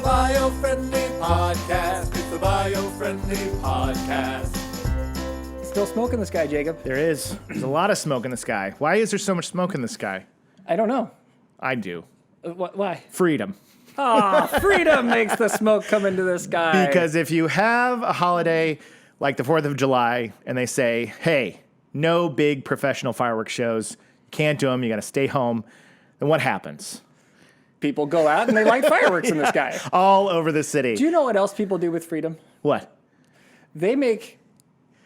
Biofriendly Podcast. It's the Biofriendly Podcast. Still smoke in the sky, Jacob. There's a lot of smoke in the sky. Why is there so much smoke in the sky? I don't know. I do. Why? Freedom. Freedom makes the smoke come into the sky. Because if you have a holiday like the 4th of July and they say, hey, no big professional fireworks shows, can't do them, you got to stay home, then what happens? People go out and they light fireworks in the sky. All over the city. Do you know what else people do with freedom? What? They make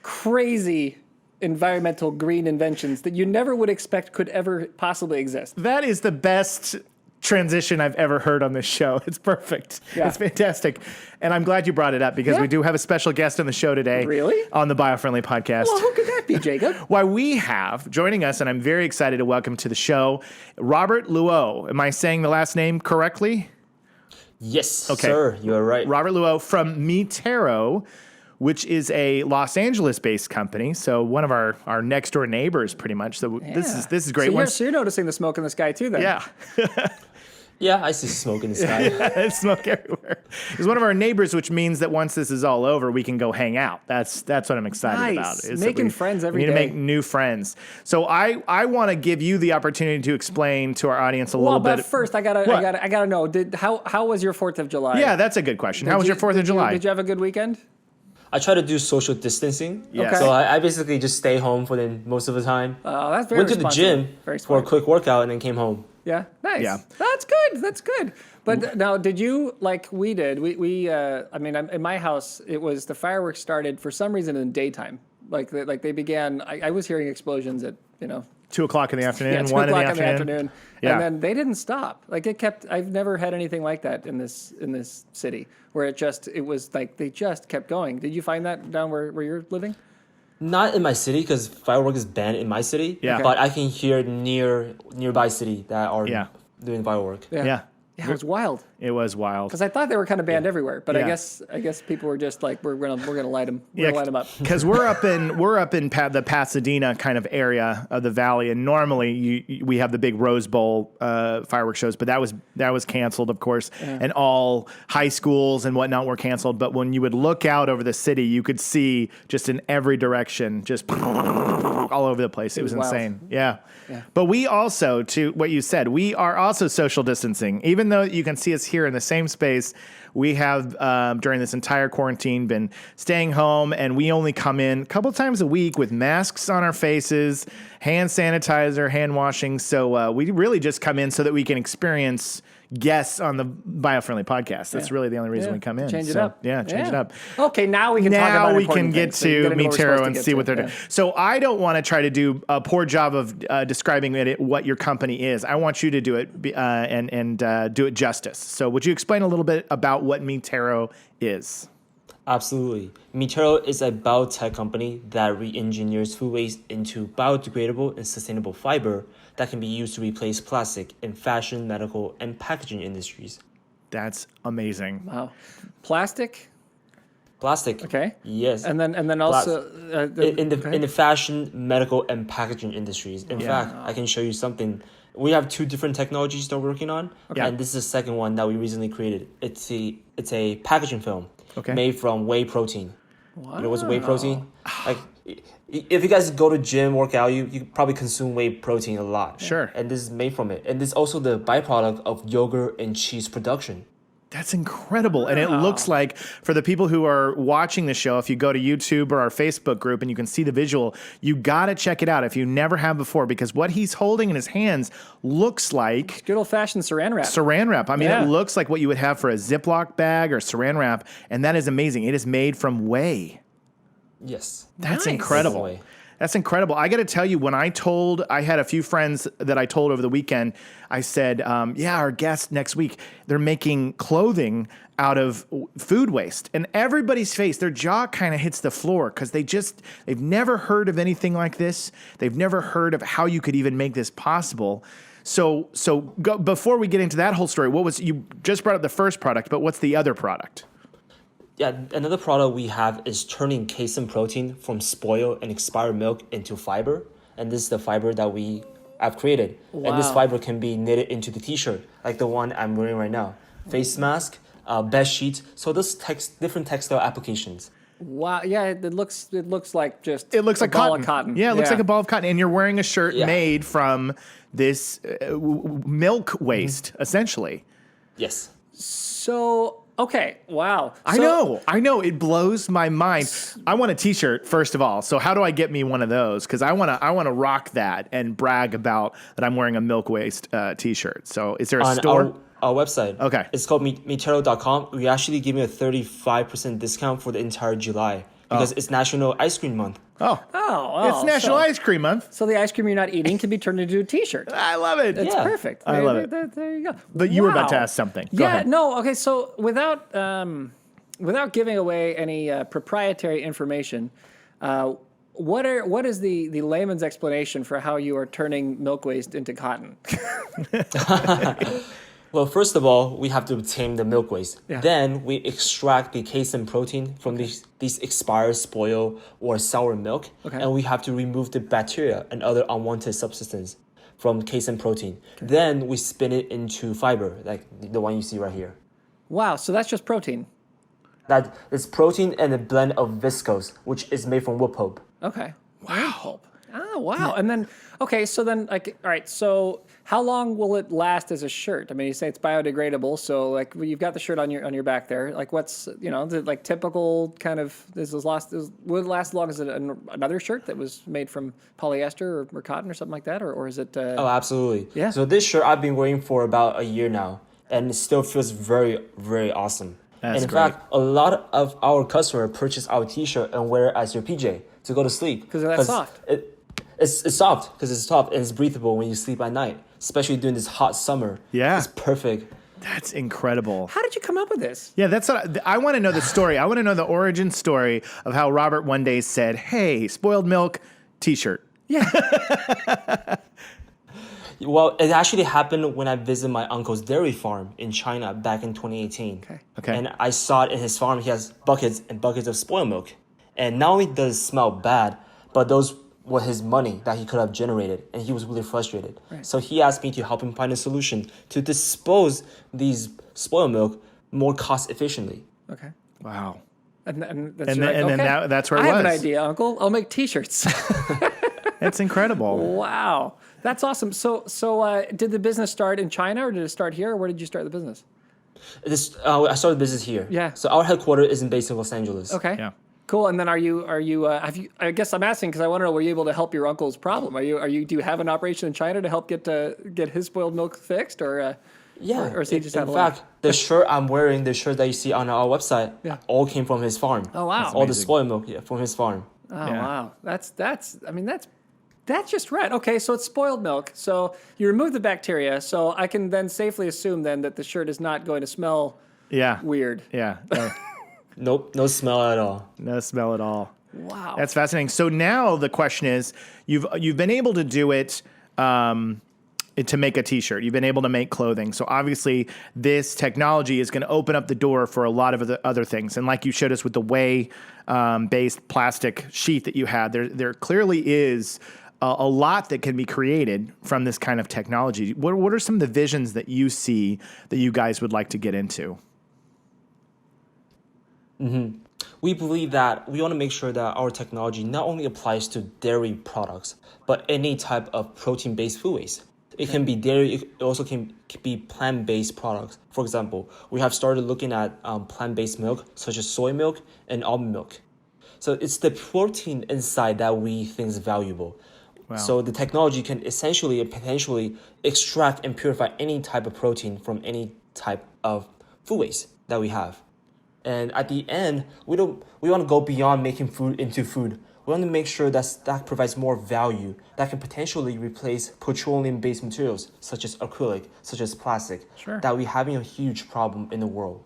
crazy environmental green inventions that you never would expect could ever possibly exist. That is the best transition I've ever heard on this show. It's perfect. Yeah. It's fantastic. And I'm glad you brought it up because we do have a special guest on the show today. Really? On the Biofriendly Podcast. Well, who could that be, Jacob? Why, we have joining us, and I'm very excited to welcome to the show, Robert Luo. Am I saying the last name correctly? Yes, Okay. sir, you are right. Robert Luo from Mi Terro, which is a Los Angeles-based company. So one of our next door neighbors, pretty much. So this is great. So you're noticing the smoke in the sky too, then? Yeah. Yeah, I see smoke in the sky. There's smoke everywhere. He's one of our neighbors, which means that once this is all over, we can go hang out. That's what I'm excited Nice. about. Is Making that friends every we need day. to make new friends. So I want to give you the opportunity to explain to our audience a little bit. But first, I gotta know. How was your 4th of July? Yeah, that's a good question. How was your 4th of July? Did you have a good weekend? I try to do social distancing. Yes. Okay. So I basically just stay home for most of the time. Oh, that's very Went to the responsible. gym Very for a smart. quick workout and then came home. Yeah, nice. Yeah. That's good. That's good. But now, did you, like we did, in my house, it was the fireworks started for some reason in daytime. Like they began, I was hearing explosions at, 2 o'clock in the afternoon, 2 1 in the o'clock afternoon. Yeah. And then they didn't stop. Like I've never had anything like that in this city where it was like they just kept going. Did you find that down where you're living? Not in my city because firework is banned in my city. Yeah. Okay. But I can hear nearby city that are doing firework. Yeah. Yeah, it was wild. It was wild. Because I thought they were kind of banned everywhere, but Yeah. I guess people were just like, we're gonna light them. We're gonna light them up. Because we're up in the Pasadena kind of area of the valley, and normally we have the big Rose Bowl fireworks shows, but that was canceled, of course, and all high schools and whatnot were canceled. But when you would look out over the city, you could see just in every direction, just all over the place. It was wild. insane. Yeah. But we also, to what you said, we are also social distancing. Even though you can see us here in the same space, we have, during this entire quarantine, been staying home, and we only come in a couple times a week with masks on our faces, hand sanitizer, hand washing. So we really just come in so that we can experience guests on the Biofriendly Podcast. That's really the only reason we come in. Change it up. Yeah, change it up. Okay, now we can talk about we important can get things. So you to gotta know Mi what we're Terro supposed to and get see to. what they're doing. So I don't want to try to do a poor job of describing what your company is. I want you to do it and do it justice. So would you explain a little bit about what Mi Terro is? Absolutely. Mi Terro is a biotech company that re-engineers food waste into biodegradable and sustainable fiber that can be used to replace plastic in fashion, medical, and packaging industries. That's amazing. Wow, plastic. Okay. Yes. And then also in the fashion, medical, and packaging industries. In fact, I can show you something. We have 2 different technologies that we're working on, and this is the second one that we recently created. It's a packaging film made from whey protein. Wow. You know what's whey protein? Like, if you guys go to gym, work out, you probably consume whey protein a lot. Sure. And this is made from it. And this is also the byproduct of yogurt and cheese production. That's incredible. And it looks like, for the people who are watching the show, if you go to YouTube or our Facebook group and you can see the visual, you got to check it out if you never have before, because what he's holding in his hands looks like good old-fashioned saran wrap. Saran wrap. I mean, it looks like what you would have for a Ziploc bag or saran wrap, and that is amazing. It is made from whey. Yes. That's Nice. incredible. Whey. That's incredible. I got to tell you, when I had a few friends that I told over the weekend, I said, our guest next week, they're making clothing out of food waste. And everybody's face, their jaw kind of hits the floor because they've never heard of anything like this. They've never heard of how you could even make this possible. So before we get into that whole story, you just brought up the first product, but what's the other product? Yeah, another product we have is turning casein protein from spoiled and expired milk into fiber. And this is the fiber that we have created. Wow. And this fiber can be knitted into the t-shirt, like the one I'm wearing right now. Face mask, bed sheets. So those different textile applications. Wow. Yeah, it looks like just It looks a like ball cotton. of cotton. Yeah, it looks like a ball of cotton. And you're wearing a shirt Yeah. made from this milk waste, essentially. Yes. So, okay. Wow. I know. It blows my mind. I want a T-shirt first of all. So how do I get me one of those? Because I want to rock that and brag about that I'm wearing a milk waste T-shirt. So is there a store? Our website. Okay. It's called MiTerro.com. We actually give you a 35% discount for the entire July because it's National Ice Cream Month. Oh, Oh, it's National Ice Cream Month. So the ice cream you're not eating can be turned into a T-shirt. I love it. It's Yeah. perfect. I love it. There you go. But you were about to Wow. ask something. Go Yeah. ahead. No. Okay. So without giving away any proprietary information, what is the layman's explanation for how you are turning milk waste into cotton? Well, first of all, we have to obtain the milk waste. Yeah. Then we extract the casein protein from these expired, spoiled, or sour milk. Okay. And we have to remove the bacteria and other unwanted substances from casein protein. Okay. Then we spin it into fiber, like the one you see right here. Wow. So that's just protein. That is protein and a blend of viscose, which is made from wood pulp. Okay. Wow. Pulp. Oh, wow. And then, okay, so then, like, all right, so how long will it last as a shirt? I mean, you say it's biodegradable, so, like, you've got the shirt on your back there. Like, what's, is it, like, typical kind of, would it last as long as another shirt that was made from polyester or cotton or something like that? Or is it... Oh, absolutely. Yeah. So this shirt I've been wearing for about a year now, and it still feels very, very awesome. That's and in great. fact, a lot of our customers purchase our T-shirt and wear it as your PJ to go to sleep. Because they're that soft. It's soft because it's soft and it's breathable when you sleep at night, especially during this hot summer. Yeah. It's perfect. That's incredible. How did you come up with this? Yeah, that's what I want to know the story. I want to know the origin story of how Robert one day said, "Hey, spoiled milk T-shirt." Yeah. Well, it actually happened when I visited my uncle's dairy farm in China back in 2018. Okay. And I saw it in his farm. He has buckets and buckets of spoiled milk. And not only does it smell bad, but those were his money that he could have generated. And he was really frustrated. Right. So he asked me to help him find a solution to dispose these spoiled milk more cost efficiently. Okay. Wow. And then that's where it I have an was. idea, Uncle. I'll make T-shirts. That's incredible. Wow. That's awesome. So did the business start in China or did it start here? Or where did you start the business? I started the business here. Yeah. So our headquarters is based in Los Angeles. Okay. Yeah. Cool. And then have you, I guess I'm asking because I want to know, were you able to help your uncle's problem? Do you have an operation in China to help get his spoiled milk fixed or? Yeah. Or is he just in out of fact, the shirt I'm wearing, the shirt that you see on our website, all came from his farm. Oh, wow. That's all the amazing. spoiled milk, from his farm. Oh, Yeah. wow. That's just right. Okay, so it's spoiled milk. So you remove the bacteria. So I can then safely assume then that the shirt is not going to smell Yeah. weird. Yeah. Nope, no smell at all. No smell at all. Wow. That's fascinating. So now the question is, you've been able to do it to make a T-shirt. You've been able to make clothing. So obviously, this technology is going to open up the door for a lot of other things. And like you showed us with the whey-based plastic sheath that you had, there clearly is a lot that can be created from this kind of technology. What are some of the visions that you see that you guys would like to get into? Mm-hmm. We believe that we want to make sure that our technology not only applies to dairy products, but any type of protein-based food waste. It can be dairy, it also can be plant-based products. For example, we have started looking at plant-based milk, such as soy milk and almond milk. So it's the protein inside that we think is valuable. Wow. So the technology can essentially and potentially extract and purify any type of protein from any type of food waste that we have. And at the end, we want to go beyond making food into food. We want to make sure that provides more value that can potentially replace petroleum-based materials such as acrylic, such as plastic, Sure. that we're having a huge problem in the world.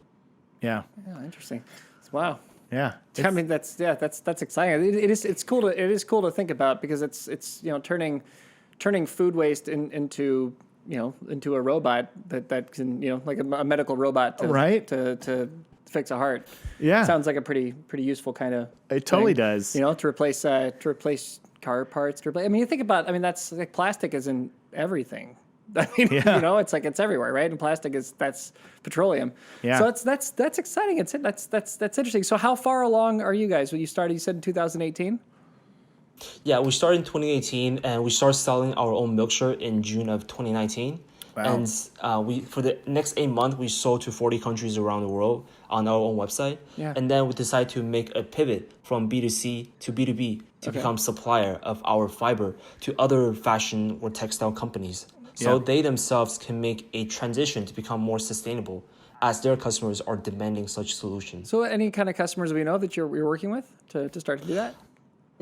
Yeah. Yeah, interesting. Wow. Yeah. I mean, that's exciting. It's cool to think about because it's turning food waste into a robot that can like a medical robot to fix a heart. Yeah. Sounds like a pretty useful kind of. It totally thing, does. To replace car parts. I mean, you think about. I mean, that's like plastic is in everything. I mean, it's like it's everywhere, right? And plastic that's petroleum. Yeah. So that's exciting. That's interesting. So how far along are you guys? When you started, you said in 2018. Yeah, we started in 2018, and we started selling our own milkshake in June of 2019. Wow. And we for the next 8 months, we sold to 40 countries around the world on our own website. Yeah. And then we decided to make a pivot from B2C to B2B to become supplier of our fiber to other fashion or textile companies. So they themselves can make a transition to become more sustainable as their customers are demanding such solutions. So any kind of customers we know that you're working with to start to do that?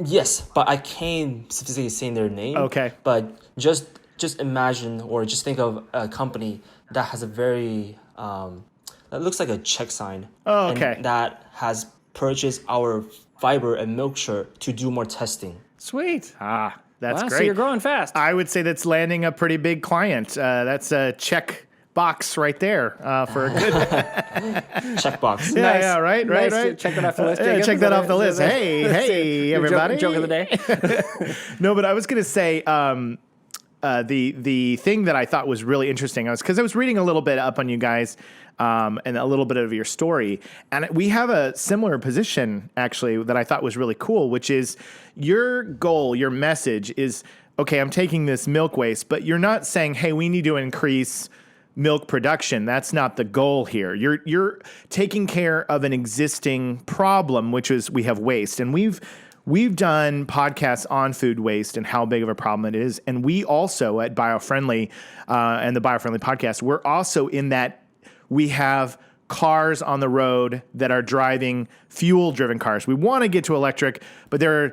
Yes, but I can't specifically say their name. Okay. But just imagine or just think of a company that has a very that looks like a check sign. Oh, okay. And that has purchased our fiber and milkshake to do more testing. Sweet. That's wow, great. So you're growing fast. I would say that's landing a pretty big client. That's a check box right there for a good. Checkbox. Yeah, right. Check that off the list. Check that off the list. Hey, everybody. Joke of the day. No, but I was going to say the thing that I thought was really interesting because I was reading a little bit up on you guys and a little bit of your story, and we have a similar position actually that I thought was really cool, which is your goal, your message is okay. I'm taking this milk waste, but you're not saying, hey, we need to increase milk production. That's not the goal here. You're taking care of an existing problem, which is we have waste, and We've done podcasts on food waste and how big of a problem it is. And we also at Biofriendly and the Biofriendly Podcast, we're also in that we have cars on the road that are driving fuel-driven cars. We want to get to electric, but there are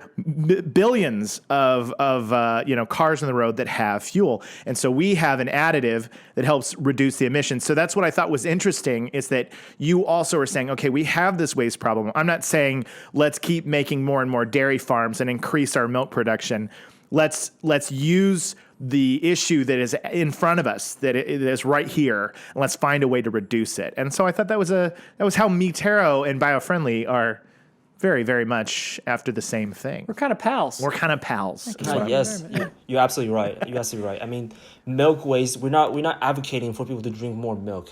billions of cars on the road that have fuel. And so we have an additive that helps reduce the emissions. So that's what I thought was interesting is that you also are saying, okay, we have this waste problem. I'm not saying let's keep making more and more dairy farms and increase our milk production. Let's use the issue that is in front of us, that it is right here, and let's find a way to reduce it. And so I thought that was how Mi Terro and Biofriendly are very, very much after the same thing. We're kind of pals. Yes, you're absolutely right. I mean, milk waste. We're not advocating for people to drink more milk.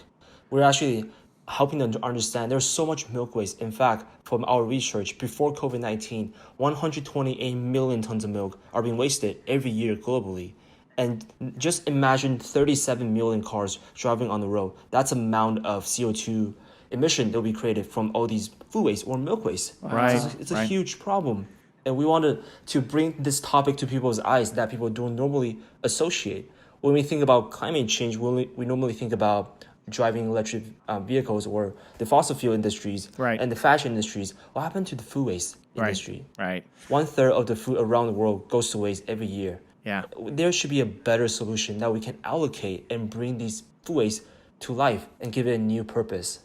We're actually helping them to understand there's so much milk waste. In fact, from our research, before COVID-19, 128 million tons of milk are being wasted every year globally. And just imagine 37 million cars driving on the road. That's the amount of CO2 emission that will be created from all these food waste or milk waste. Right. It's a huge problem. And we wanted to bring this topic to people's eyes that people don't normally associate. When we think about climate change, we normally think about driving electric vehicles or the fossil fuel industries and the fashion industries. What happened to the food waste industry? Right. 1/3 of the food around the world goes to waste every year. Yeah. There should be a better solution that we can allocate and bring these food waste to life and give it a new purpose.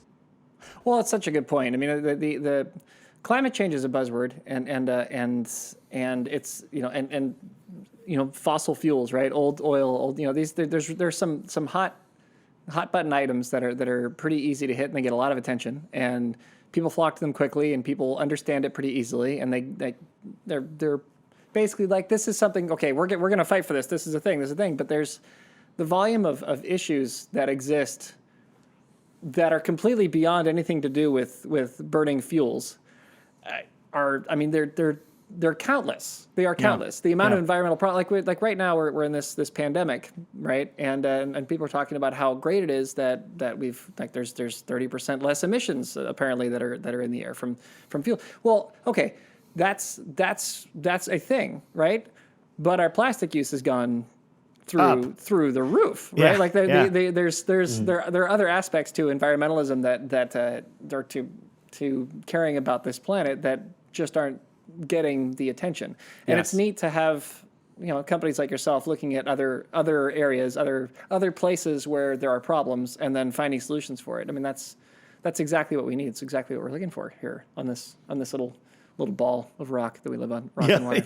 Well, it's such a good point. I mean, the climate change is a buzzword, and it's fossil fuels, right? Old oil, there's some hot button items that are pretty easy to hit, and they get a lot of attention, and people flock to them quickly, and people understand it pretty easily, and they're basically like, this is something, okay, we're going to fight for this. This is a thing. But there's the volume of issues that exist that are completely beyond anything to do with burning fuels. They're countless. They are countless. The amount of environmental problems, like right now we're in this pandemic, right? And people are talking about how great it is that we've there's 30% less emissions apparently that are in the air from fuel. Well, okay. That's a thing, right? But our plastic use has gone through the roof, right? Like there are other aspects to environmentalism that are to caring about this planet that just aren't getting the attention. And it's neat to have companies like yourself looking at other areas, other places where there are problems, and then finding solutions for it. I mean, that's exactly what we need. It's exactly what we're looking for here on this little ball of rock that we live on. Rock and water.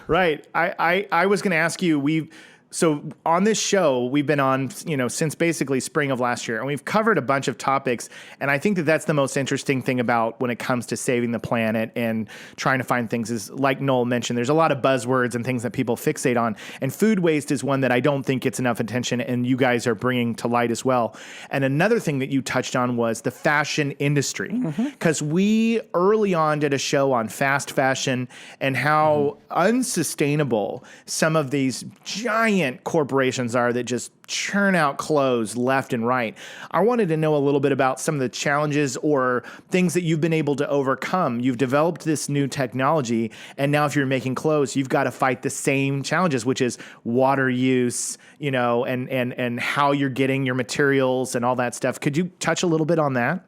Right. I was going to ask you, So on this show, we've been on, since basically spring of last year, and we've covered a bunch of topics. And I think that that's the most interesting thing about when it comes to saving the planet and trying to find things is, like Noel mentioned, there's a lot of buzzwords and things that people fixate on. And food waste is one that I don't think gets enough attention, and you guys are bringing to light as well. And another thing that you touched on was the fashion industry, because we early on did a show on fast fashion and how unsustainable some of these giant corporations are that just churn out clothes left and right. I wanted to know a little bit about some of the challenges or things that you've been able to overcome. You've developed this new technology, and now if you're making clothes, you've got to fight the same challenges, which is water use, and how you're getting your materials and all that stuff. Could you touch a little bit on that?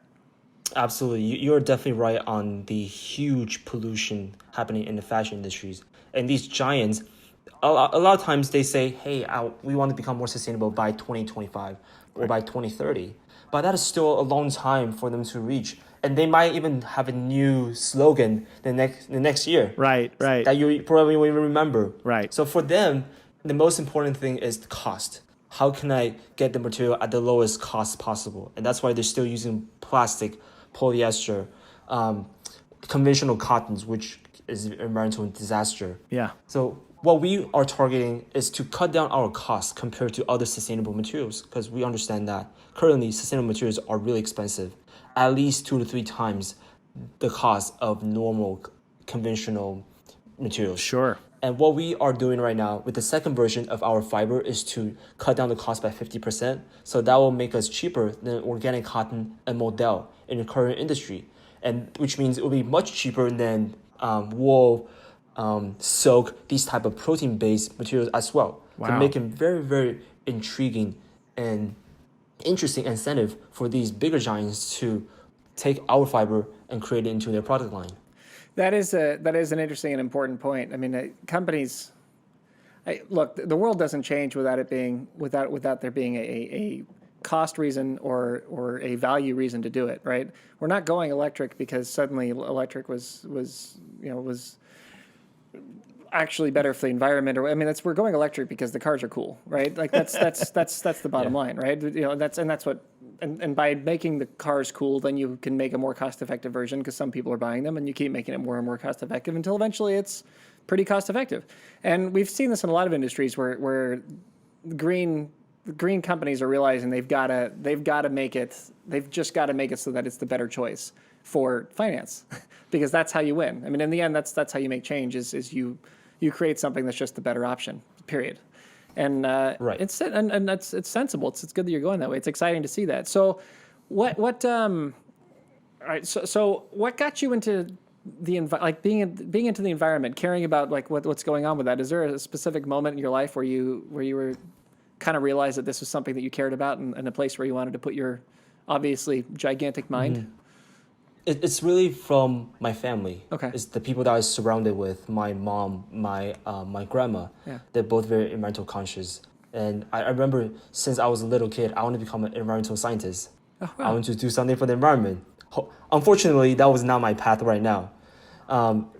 Absolutely. You're definitely right on the huge pollution happening in the fashion industries. And these giants, a lot of times they say, hey, we want to become more sustainable by 2025 or by 2030. But that is still a long time for them to reach. And they might even have a new slogan the next year. Right. That you probably won't even remember. Right. So for them, the most important thing is the cost. How can I get the material at the lowest cost possible? And that's why they're still using plastic, polyester, conventional cottons, which is an environmental disaster. Yeah. So what we are targeting is to cut down our costs compared to other sustainable materials, because we understand that currently sustainable materials are really expensive, at least 2 to 3 times the cost of normal conventional materials. Sure. And what we are doing right now with the second version of our fiber is to cut down the cost by 50%. So that will make us cheaper than organic cotton and modal in the current industry, and which means it will be much cheaper than wool, silk, these type of protein-based materials as well. Wow. To make it very, very intriguing and interesting incentive for these bigger giants to take our fiber and create it into their product line. That is an interesting and important point. I mean, companies. Look, the world doesn't change without there being a cost reason or a value reason to do it. Right? We're not going electric because suddenly electric was actually better for the environment. We're going electric because the cars are cool, right? Like that's the bottom line, right? That's what. And by making the cars cool, then you can make a more cost-effective version because some people are buying them, and you keep making it more and more cost-effective until eventually it's pretty cost-effective. And we've seen this in a lot of industries where green companies are realizing they've got to make it so that it's the better choice for finance, because that's how you win. I mean, in the end, that's how you make change. Is you create something that's just the better option. Period. And right. It's sensible. It's good that you're going that way. It's exciting to see that. So, all right. So what got you into being into the environment, caring about what's going on with that? Is there a specific moment in your life where you were kind of realized that this was something that you cared about and a place where you wanted to put your obviously gigantic mind? Mm-hmm. It's really from my family. Okay. It's the people that I was surrounded with, my mom, my grandma. Yeah. They're both very environmental conscious. And I remember since I was a little kid, I wanted to become an environmental scientist. Oh, wow. I want to do something for the environment. Unfortunately, that was not my path right now.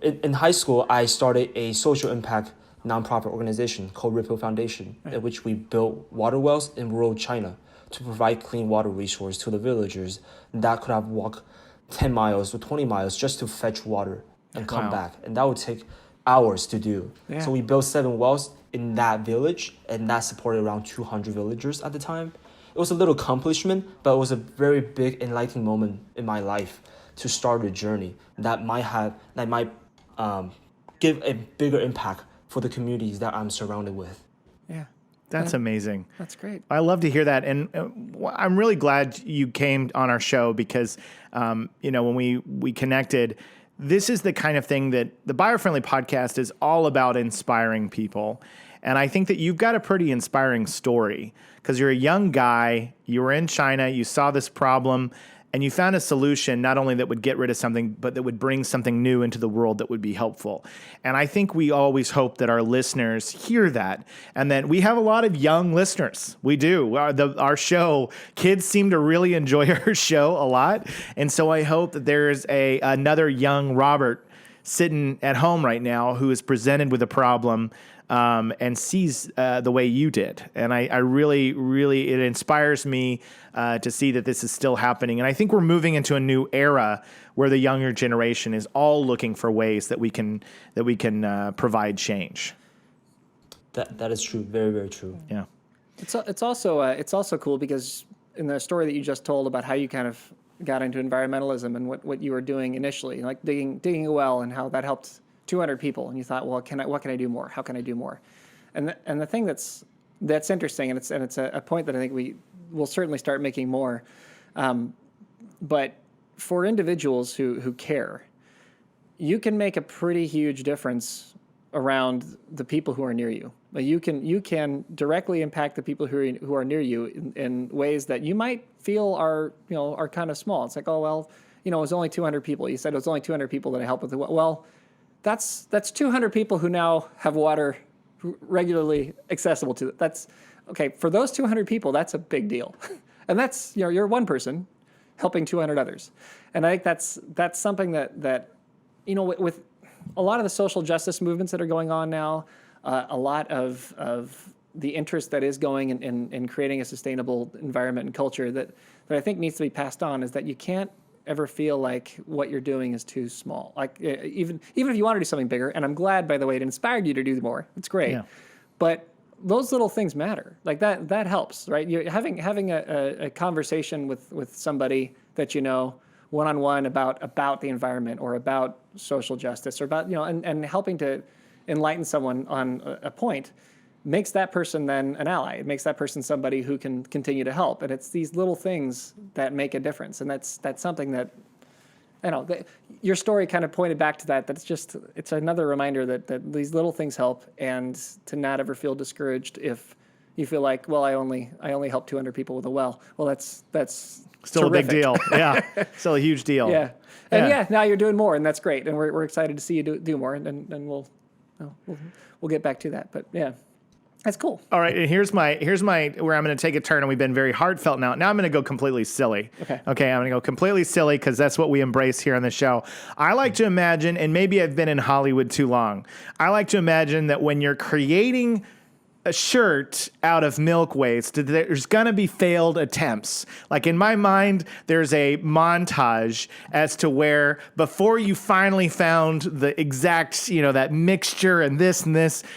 In high school, I started a social impact nonprofit organization called Ripple Foundation, in which we built water wells in rural China to provide clean water resource to the villagers that could have walked 10 miles or 20 miles just to fetch water and come back. And that would take hours to do. Yeah. So we built 7 wells in that village, and that supported around 200 villagers at the time. It was a little accomplishment, but it was a very big enlightening moment in my life to start a journey that might give a bigger impact for the communities that I'm surrounded with. Yeah. That's amazing. That's great. I love to hear that. And I'm really glad you came on our show because, when we connected, this is the kind of thing that the Biofriendly Podcast is all about, inspiring people. And I think that you've got a pretty inspiring story because you're a young guy, you were in China, you saw this problem, and you found a solution not only that would get rid of something, but that would bring something new into the world that would be helpful. And I think we always hope that our listeners hear that, and that we have a lot of young listeners. We do. Our show, kids seem to really enjoy our show a lot. And so I hope that there's another young Robert sitting at home right now who is presented with a problem and sees the way you did. And I really, really, it inspires me to see that this is still happening. And I think we're moving into a new era where the younger generation is all looking for ways that we can provide change. That is true. Very, very true. Yeah. It's also cool because in the story that you just told about how you kind of got into environmentalism and what you were doing initially, like digging a well and how that helped 200 people, and you thought, well, what can I do more? How can I do more? And the thing that's interesting, and it's a point that I think we will certainly start making more. But for individuals who care, you can make a pretty huge difference around the people who are near you. Like you can directly impact the people who are near you in ways that you might feel are kind of small. It's like, oh well, it was only 200 people. You said it was only 200 people that I helped with. Well, that's 200 people who now have water regularly accessible to. That's okay for those 200 people. That's a big deal, and that's you're one person helping 200 others, and I think that's something that with a lot of the social justice movements that are going on now. A lot of the interest that is going in creating a sustainable environment and culture that I think needs to be passed on is that you can't ever feel like what you're doing is too small. Like even if you want to do something bigger, and I'm glad, by the way, it inspired you to do more. It's great. Yeah. But those little things matter. Like that helps, right? You're having a conversation with somebody that one-on-one about the environment or about social justice or about and helping to enlighten someone on a point makes that person then an ally. It makes that person somebody who can continue to help. And it's these little things that make a difference. And that's something that, your story kind of pointed back to that it's another reminder that these little things help, and to not ever feel discouraged if you feel like, well, I only helped 200 people with a well. Well, that's still terrific. A big deal. Yeah. Still a huge deal. Yeah. And now you're doing more, and that's great. And we're excited to see you do more, and we'll get back to that. But yeah, that's cool. All right, and here's my where I'm going to take a turn, and we've been very heartfelt now. Now I'm going to go completely silly. Okay, I'm going to go completely silly because that's what we embrace here on the show. I like to imagine, and maybe I've been in Hollywood too long, I like to imagine that when you're creating a shirt out of milk waste, there's going to be failed attempts. Like in my mind, there's a montage as to where before you finally found the exact, that mixture and this,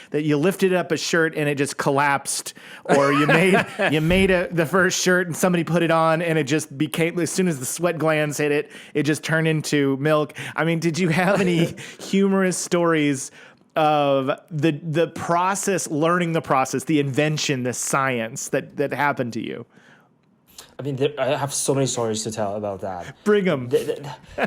that you lifted up a shirt and it just collapsed, or you made the first shirt and somebody put it on and it just became, as soon as the sweat glands hit it, it just turned into milk. I mean, did you have any humorous stories of the process, learning the process, the invention, the science that happened to you? I mean, I have so many stories to tell about that. Bring them.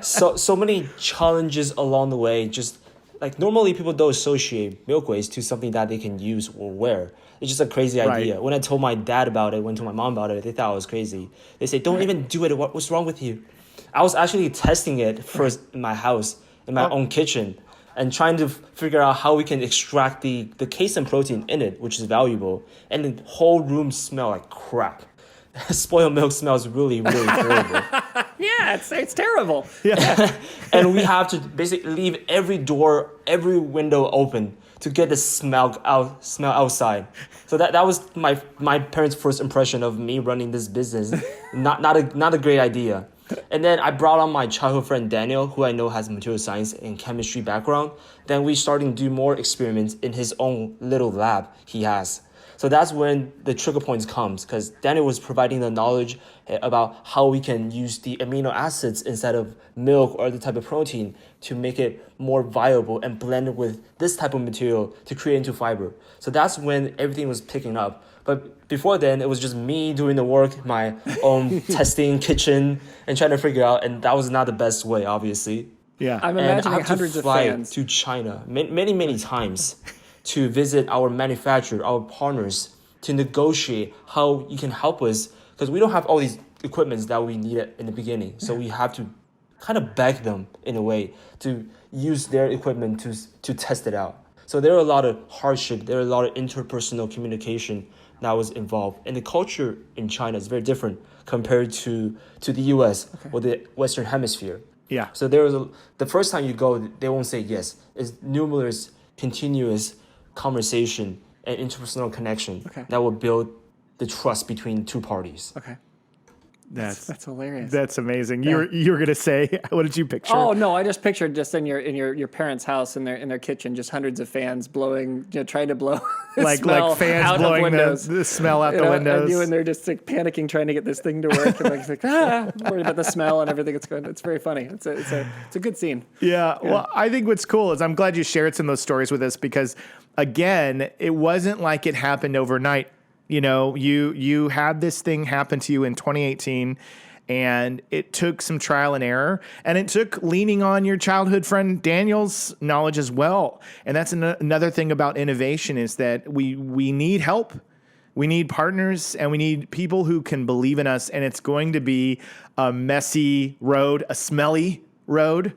So many challenges along the way. Just like normally people don't associate milk waste to something that they can use or wear. It's just a crazy idea. Right. When I told my dad about it, told my mom about it, they thought I was crazy. They say, don't even do it. What's wrong with you? I was actually testing it first in my house, in my own kitchen, and trying to figure out how we can extract the casein protein in it, which is valuable. And the whole room smelled like crap. Spoiled milk smells really, really horrible. Yeah, it's terrible. Yeah. And we have to basically leave every door, every window open to get the smell outside. So that was my parents' first impression of me running this business. Not a great idea. And then I brought on my childhood friend Daniel, who I know has material science and chemistry background. Then we started to do more experiments in his own little lab he has. So that's when the trigger points comes, because Daniel was providing the knowledge about how we can use the amino acids instead of milk or other type of protein to make it more viable and blend it with this type of material to create into fiber. So that's when everything was picking up. But before then, it was just me doing the work, my own testing kitchen and trying to figure out. And that was not the best way, obviously. Yeah, I'm imagining hundreds of fans to China many times to visit our manufacturer, our partners, to negotiate how you can help us, because we don't have all these equipments that we needed in the beginning. So we have to kind of beg them in a way to use their equipment to test it out. So there are a lot of hardship, there are a lot of interpersonal communication that was involved. And the culture in China is very different compared to the US or the Western Hemisphere. Yeah. So the first time you go, they won't say yes. It's numerous, continuous conversation and interpersonal connection Okay. that will build the trust between two parties. Okay. That's hilarious. That's amazing. You were gonna say, what did you picture? Oh no, I just pictured just in your parents' house in their kitchen, just hundreds of fans blowing, trying to blow like fans out blowing of windows. the smell out the And windows. you and they're just like panicking, trying to get this thing to work, and worried about the smell and everything. It's very funny. It's a good scene. Yeah. Well, I think what's cool is I'm glad you shared some of those stories with us because, again, it wasn't like it happened overnight. You know, you had this thing happen to you in 2018, and it took some trial and error, and it took leaning on your childhood friend Daniel's knowledge as well. And that's another thing about innovation is that we need help. We need partners, and we need people who can believe in us, and it's going to be a messy road, a smelly road,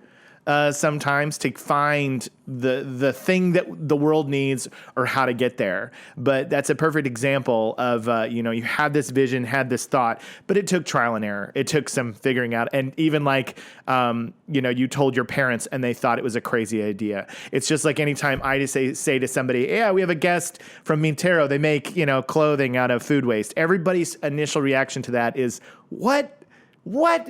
sometimes to find the thing that the world needs or how to get there. But that's a perfect example of, you had this vision, had this thought, but it took trial and error. It took some figuring out. And even you told your parents and they thought it was a crazy idea. It's just like anytime I just say to somebody, yeah, we have a guest from Mi Terro. They make, clothing out of food waste. Everybody's initial reaction to that is, what?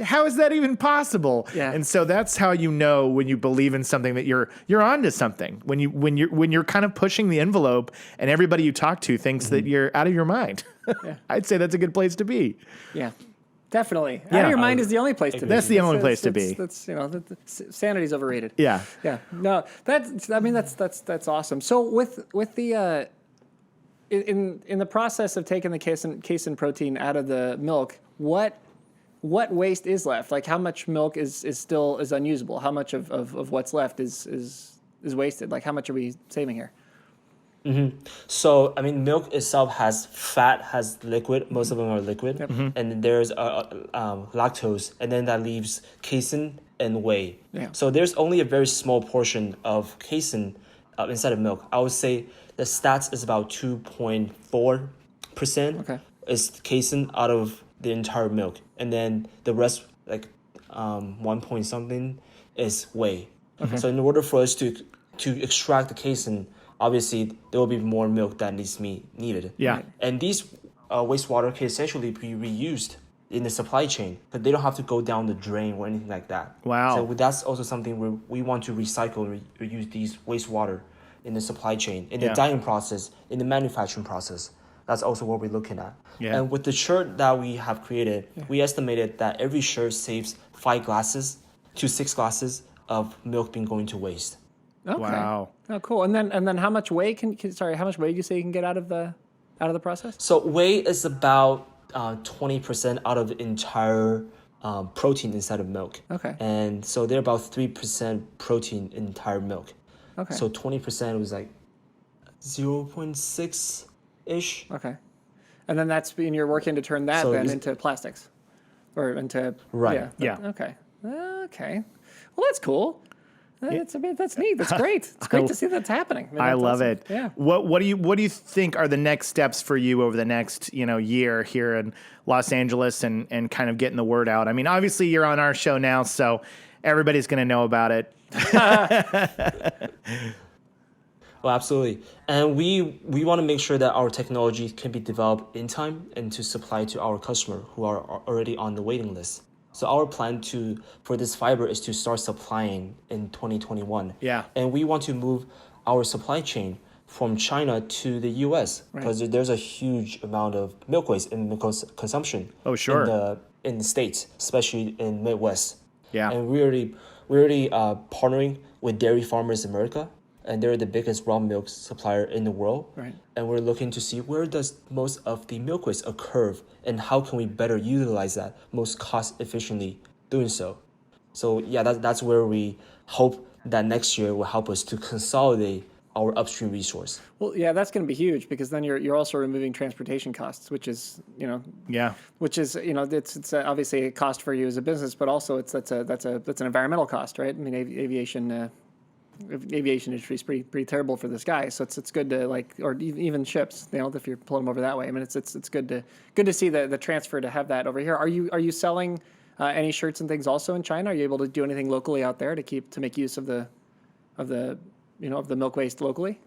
How is that even possible? Yeah. And so that's how you know when you believe in something that you're onto something. When you're kind of pushing the envelope and everybody you talk to thinks that you're out of your mind. Yeah. I'd say that's a good place to be. Yeah. Definitely. Out of your mind is the only place to be. That's the only place to be. That's sanity's overrated. Yeah. Yeah. No, that's awesome. So with the in the process of taking the casein protein out of the milk, what waste is left? Like how much milk is still unusable? How much of what's left is wasted? Like how much are we saving here? Mm-hmm. So, milk itself has fat, has liquid. Most of them are liquid. Yep. Mm-hmm. And then there's lactose, and then that leaves casein and whey. Yeah. So there's only a very small portion of casein inside of milk. I would say the stats is about 2.4% is casein out of the entire milk. And then the rest, 1 point something, is whey. Okay. So in order for us to extract the casein, obviously there will be more milk that needed. Yeah. And these wastewater can essentially be reused in the supply chain, but they don't have to go down the drain or anything like that. Wow. So that's also something where we want to recycle and reuse these wastewater in the supply chain, in the dyeing process, in the manufacturing process. That's also what we're looking at. Yeah. And with the shirt that we have created, we estimated that every shirt saves 5 glasses to 6 glasses of milk being going to waste. Okay. Wow. Oh, cool. And then how much whey how much whey do you say you can get out of the process? So whey is about 20% out of the entire protein inside of milk. Okay. And so they're about 3% protein in entire milk. Okay. So 20% was like 0.6-ish. Okay. And then you're working to turn that into plastics or into... Right. Yeah. Okay. Okay. Well, that's cool. That's neat. That's great. It's great to see that's happening. I love it. Yeah. What do you think are the next steps for you over the next year here in Los Angeles and kind of getting the word out? I mean, obviously you're on our show now, so everybody's going to know about it. Well, absolutely. And we want to make sure that our technology can be developed in time and to supply to our customer who are already on the waiting list. So our plan for this fiber is to start supplying in 2021. Yeah. And we want to move our supply chain from China to the US because there's a huge amount of milk waste and milk consumption. Oh, sure. In the States, especially in Midwest. Yeah. And we're already partnering with Dairy Farmers America, and they're the biggest raw milk supplier in the world. Right. And we're looking to see where does most of the milk waste occur and how can we better utilize that most cost efficiently doing so. So yeah, that's where we hope that next year will help us to consolidate our upstream resource. Well, yeah, that's going to be huge because then you're also removing transportation costs, which is it's obviously a cost for you as a business, but also that's an environmental cost, right? I mean, aviation industry is pretty terrible for this guy, so it's good to or even ships, if you're pulling them over that way. I mean, it's good to see the transfer to have that over here. Are you selling any shirts and things also in China? Are you able to do anything locally out there to make use of the milk waste locally?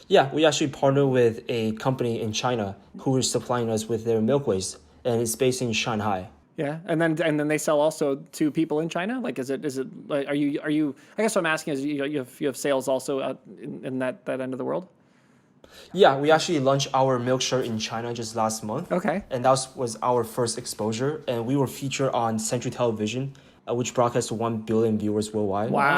Yeah, we actually partner with a company in China who is supplying us with their milk waste, and it's based in Shanghai. Yeah, and then they sell also to people in China. Like, is it like are you? I guess what I'm asking is you have sales also out in that end of the world. Yeah, we actually launched our milk shirt in China just last month. Okay. And that was our first exposure, and we were featured on Century Television, which broadcasts to 1 billion viewers worldwide. Wow.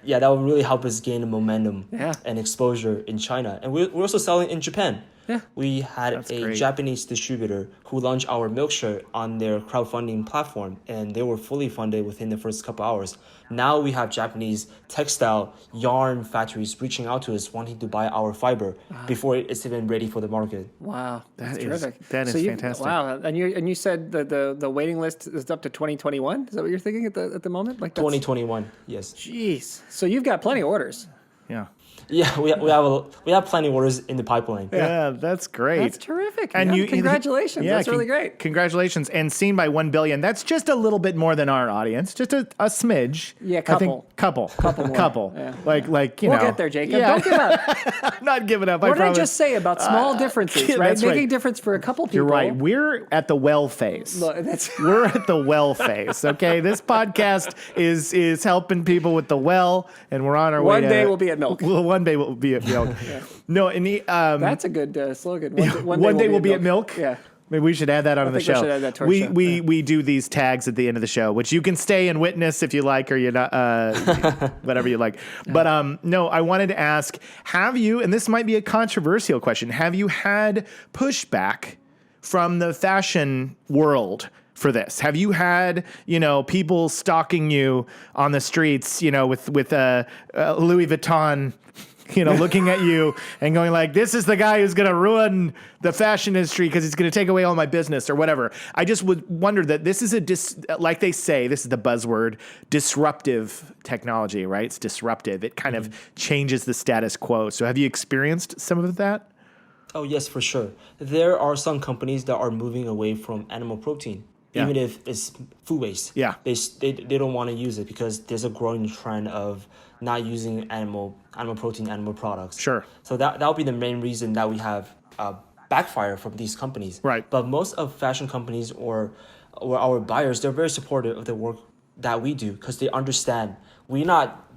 So that will really help us gain momentum Yeah. and exposure in China. And we're also selling in Japan. Yeah. We had That's a great. Japanese distributor who launched our milk shirt on their crowdfunding platform, and they were fully funded within the first couple hours. Now we have Japanese textile yarn factories reaching out to us wanting to buy our fiber before it's even ready for the market. Wow, that's That is- terrific. that is fantastic. Wow, and you said that the waiting list is up to 2021. Is that what you're thinking at the moment? Like that's, 2021, yes. Jeez, so you've got plenty of orders. Yeah. Yeah, we have plenty of orders in the pipeline. Yeah, that's great. That's terrific. And man. Congratulations. That's really great. Congratulations. And seen by 1 billion. That's just a little bit more than our audience. Just a smidge. Yeah, I think couple more. Yeah. Like, you We'll know. get there, Jacob. Yeah. Don't give up. I'm not giving up. What I did I promise. just say about small differences, right? That's right. Making a difference for a couple people. You're right. We're at the well phase. Look, that's We're at the well phase. Okay, this podcast is helping people with the well, and we're on our way. One day we'll be at milk. Well, one day we'll be at milk. No, and that's a good slogan. one day we'll be at milk. Yeah. Maybe we should add that on the think we show. should add that to our we show. we do these tags at the end of the show, which you can stay and witness if you like, or you're not, whatever you like. But no, I wanted to ask: have you? And this might be a controversial question. Have you had pushback from the fashion world for this? Have you had, people stalking you on the streets, with Louis Vuitton, looking at you and going like, this is the guy who's going to ruin the fashion industry because he's going to take away all my business or whatever. I just would wonder that this is like they say, this is the buzzword, disruptive technology, right? It's disruptive. It kind of changes the status quo. So have you experienced some of that? Oh, yes, for sure. There are some companies that are moving away from animal protein, Yeah. even if it's food waste. Yeah. They don't want to use it because there's a growing trend of not using animal protein, animal products. Sure. So that'll be the main reason that we have backfire from these companies. Right. But most of fashion companies or our buyers, they're very supportive of the work that we do because they understand we're not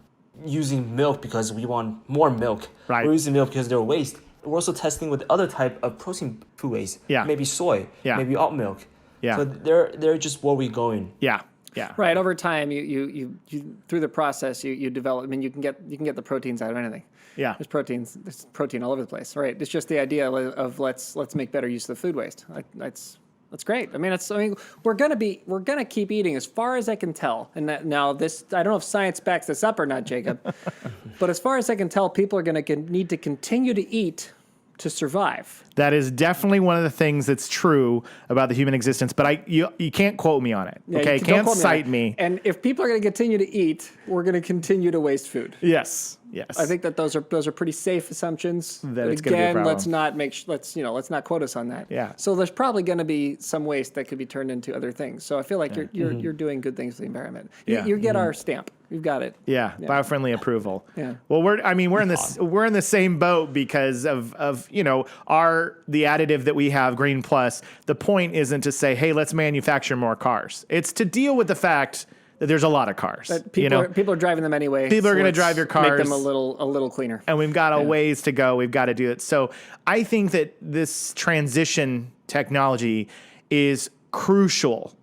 using milk because we want more milk. Right. We're using milk because they're waste. We're also testing with other type of protein food waste. Yeah. Maybe soy. Yeah. Maybe alt milk. Yeah. So they're just where we're going. Yeah. Yeah. Right. Over time, you through the process, you develop. I mean, you can get the proteins out of anything. Yeah. There's protein all over the place. Right. It's just the idea of let's make better use of the food waste. That's great. I mean, we're gonna keep eating as far as I can tell. And that now this, I don't know if science backs this up or not, Jacob, but as far as I can tell, people are gonna need to continue to eat to survive. That is definitely one of the things that's true about the human existence, but you can't quote me on it. Yeah, Okay, don't can't quote cite on it. me. And if people are going to continue to eat, we're going to continue to waste food. Yes. I think that those are pretty safe assumptions. That But it's gonna be a again, problem. let's not quote us on that. Yeah. So there's probably going to be some waste that could be turned into other things. So I feel like you're doing good things for the environment. Yeah. You get our stamp. You've got it. Yeah, biofriendly approval. Yeah. Well, we're in the same boat because of the additive that we have, Green Plus. The point isn't to say, hey, let's manufacture more cars. It's to deal with the fact that there's a lot of cars. But people are driving them anyway. People are gonna let's drive your cars. Make them a little cleaner. And we've got a ways to go. We've got to do it. So I think that this transition technology is crucial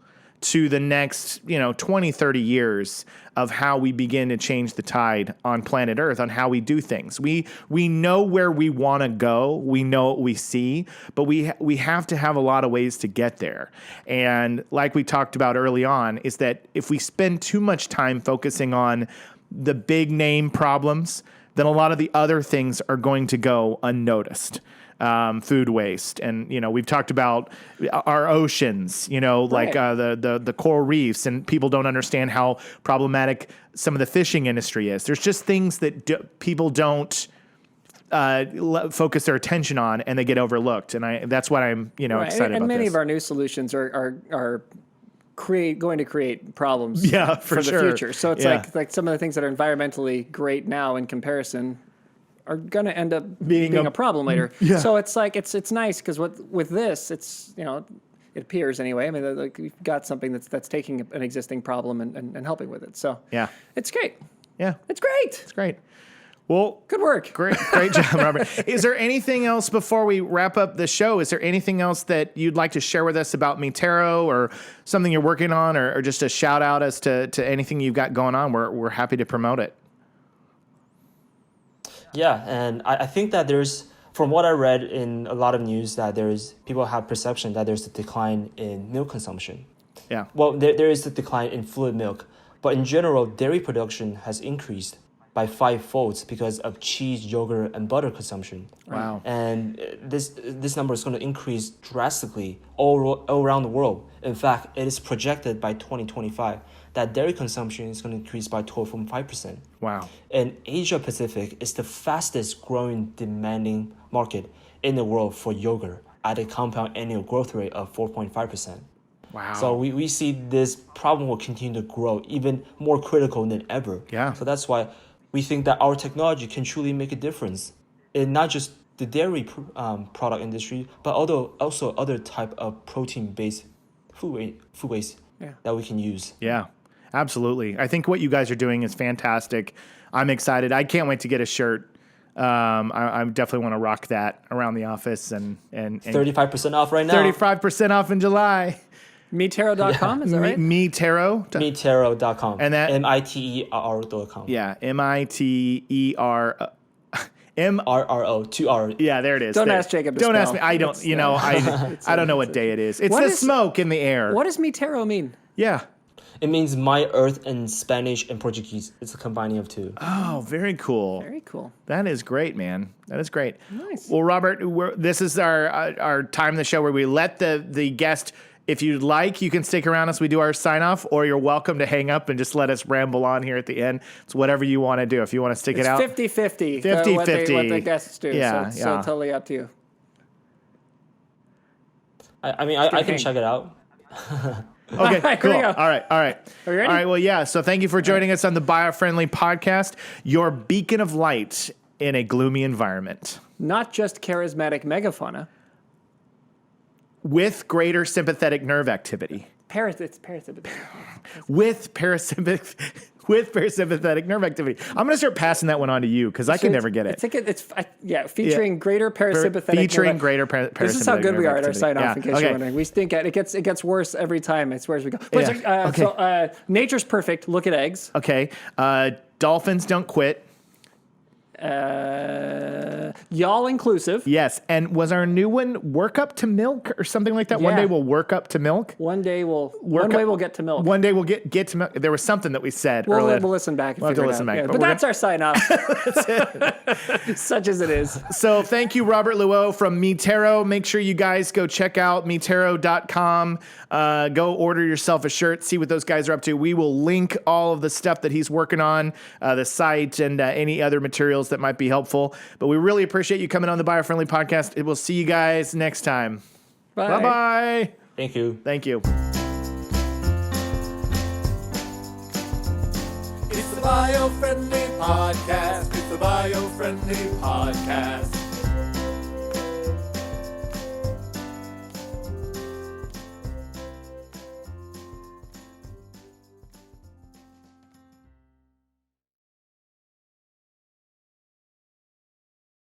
to the next, 20, 30 years of how we begin to change the tide on planet Earth, on how we do things. We know where we want to go. We know what we see, but we have to have a lot of ways to get there. And like we talked about early on, is that if we spend too much time focusing on the big name problems, then a lot of the other things are going to go unnoticed. Food waste, and we've talked about our oceans, like the coral reefs, and people don't understand how problematic some of the fishing industry is. There's just things that people don't focus their attention on, and they get overlooked, and that's what I'm excited about. And many this. of our new solutions are going to create problems for the sure. future. So it's like some of the things that are environmentally great now in comparison are going to end up being a problem later. Yeah. So it's like it's nice because with this, it's it appears anyway. I mean, like we've got something that's taking an existing problem and helping with it. So Yeah. it's great. Yeah. It's great. It's great. Well, Good work. great job, Robert. Is there anything else before we wrap up the show? Is there anything else that you'd like to share with us about Mi Terro or something you're working on or just a shout out as to anything you've got going on? We're happy to promote it. Yeah, and I think that from what I read in a lot of news, that people have perception that there's a decline in milk consumption. Yeah. Well, there is a decline in fluid milk, but in general, dairy production has increased by 5-fold because of cheese, yogurt, and butter consumption. Wow. And this number is going to increase drastically all around the world. In fact, it is projected by 2025 that dairy consumption is going to increase by 12.5%. Wow. And Asia Pacific is the fastest growing demanding market in the world for yogurt at a compound annual growth rate of 4.5%. Wow. So we see this problem will continue to grow even more critical than ever. Yeah. So that's why we think that our technology can truly make a difference in not just the dairy product industry, but also other type of protein-based food waste that we can use. Yeah, absolutely. I think what you guys are doing is fantastic. I'm excited. I can't wait to get a shirt. I definitely want to rock that around the office and 35% off right now. 35% off in July. MiTerro.com, is that right? Mi Terro. MiTerro.com. And that MITERR.com. Yeah, MITER. RRO, 2 R. Yeah, there it is. Don't There. ask Jacob to Don't spell. ask me. I don't. I don't know what day it is. It's What the is- smoke in the air. What does Mi Terro mean? Yeah. It means my earth in Spanish and Portuguese. It's a combining of two. Oh, very cool. Very cool. That is great, man. That is great. Nice. Well, Robert, this is our time in the show where we let the guest, if you'd like, you can stick around as we do our sign off, or you're welcome to hang up and just let us ramble on here at the end. It's whatever you want to do. If you want to stick it out. 50-50. 50-50. What the guests do. Yeah, so yeah. totally up to you. I mean, I can check it out. Okay, Here cool. we go. All right. Are you ready? All right, well, yeah. So thank you for joining us on the Biofriendly Podcast, your beacon of light in a gloomy environment. Not just charismatic megafauna. With greater sympathetic nerve activity. It's parasympathetic. With parasympathetic nerve activity. I'm going to start passing that one on to you because I can never get it. Featuring greater parasympathetic. Featuring greater parasympathetic. This is how good we are at our nerve sign off. activity. In case you're wondering, we stink at it. It gets worse every time. I swear as we go. Yeah. Okay. So nature's perfect. Look at eggs. Okay. Dolphins don't quit. Y'all inclusive. Yes. And was our new one work up to milk or something like that? One Yeah. day we'll work up to milk. One day we'll get to milk. One day we'll get to milk. There was something that we said earlier. We'll listen back. And We'll have to figure it listen out. back. Yeah, But but we're that's our sign off. Such as it is. So thank you, Robert Luo from Mi Terro. Make sure you guys go check out MiTerro.com. Go order yourself a shirt. See what those guys are up to. We will link all of the stuff that he's working on, the site, and any other materials that might be helpful. But we really appreciate you coming on the Biofriendly Podcast. We'll see you guys next time. Bye. Bye-bye. Thank you. Thank you. It's the Biofriendly Podcast. It's the Biofriendly Podcast.